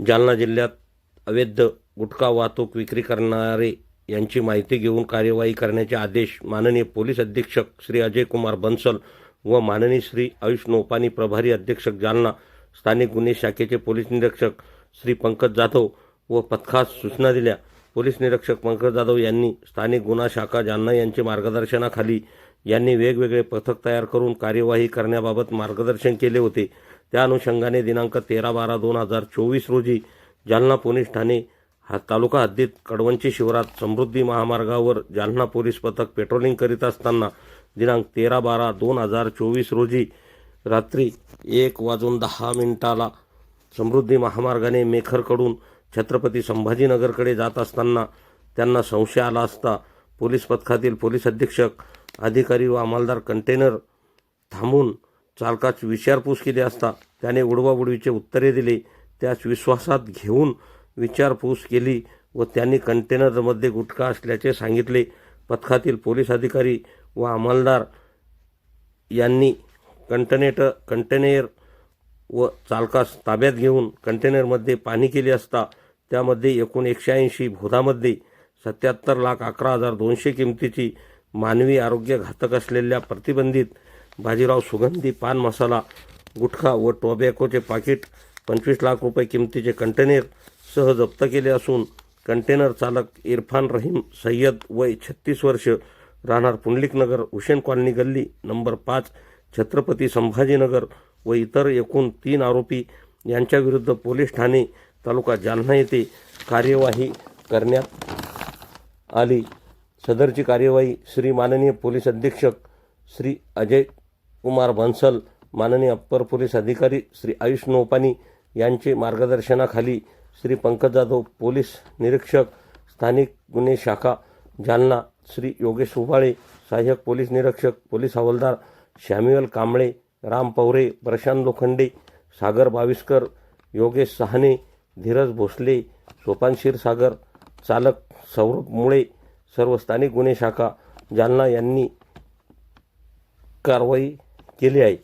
जालना जिल्ह्यात अवैध गुटखा वाहतूक विक्री करणारे यांची माहिती घेऊन कार्यवाही करण्याचे आदेश माननीय पोलीस अधीक्षक श्री अजय कुमार बन्सल व माननीय श्री आयुष नोपानी प्रभारी अधीक्षक जालना स्थानिक गुन्हे शाखेचे पोलीस निरीक्षक श्री पंकज जाधव व पथकास सूचना दिल्या। पोलीस निरीक्षक पंकज जाधव यांनी स्थानिक गुन्हा शाखा जालना यांचे मार्गदर्शनाखाली यांनी वेगवेगळे पथक तयार करून कार्यवाही करण्याबाबत मार्गदर्शन केले होते। त्या अनुषंगाने दिनांक 13/12/2024 रोजी जालना पोलीस ठाणे तालुका हद्दीत कडवंची शिवारात समृद्धी महामार्गावर जालना पोलीस पथक पेट्रोलिंग करीत असताना दिनांक 13/12/2024 रोजी रात्री 1:10 समृद्धी महामार्गाने मेखरकडून छत्रपती संभाजीनगरकडे जात असताना त्यांना संशय आला असता पोलीस पथकातील पोलीस अधीक्षक अधिकारी व अंमलदार कंटेनर थांबून चालकाची विचारपूस केली असता त्याने उडवाउडवीचे उत्तरे दिले। त्यास विश्वासात घेऊन विचारपूस केली व त्यांनी कंटेनरमध्ये गुटखा असल्याचे सांगितले। पथकातील पोलीस अधिकारी व अंमलदार यांनी कंटेनर व चालकास ताब्यात घेऊन कंटेनरमध्ये पाहणी केली असता त्यामध्ये एकूण 180 भोधामध्ये 77,11,200 किमतीची मानवी आरोग्य घातक असलेल्या प्रतिबंधित बाजीराव सुगंधी पान मसाला गुटखा व टोबॅकोचे पाकिट 25 लाख रुपये किमतीचे कंटेनर सह जप्त केले असून कंटेनर चालक इरफान रहीम सय्यद वय 36 वर्ष राहणार पुंडलिकनगर हुसेन कॉलनी गल्ली नंबर 5 छत्रपती संभाजीनगर व इतर एकूण 3 आरोपी यांच्याविरुद्ध पोलीस ठाणे तालुका जालना येथे कार्यवाही करण्यात आली। सदरची कार्यवाही श्री माननीय पोलीस अधीक्षक श्री अजय कुमार बन्सल, माननीय अप्पर पोलीस अधिकारी श्री आयुष नोपानी यांचे मार्गदर्शनाखाली श्री पंकज जाधव पोलीस निरीक्षक स्थानिक गुन्हे शाखा जालना श्री योगेश उबाळे सहाय्यक पोलीस निरीक्षक पोलीस हवालदार शॅम्युअल कांबळे, राम पवरे, प्रशांत लोखंडे, सागर बाविस्कर, योगेश सहाने, धीरज भोसले, सोपान क्षीरसागर, चालक सौरभ मुळे सर्व स्थानिक गुन्हे शाखा जालना यांनी कारवाई केली आहे।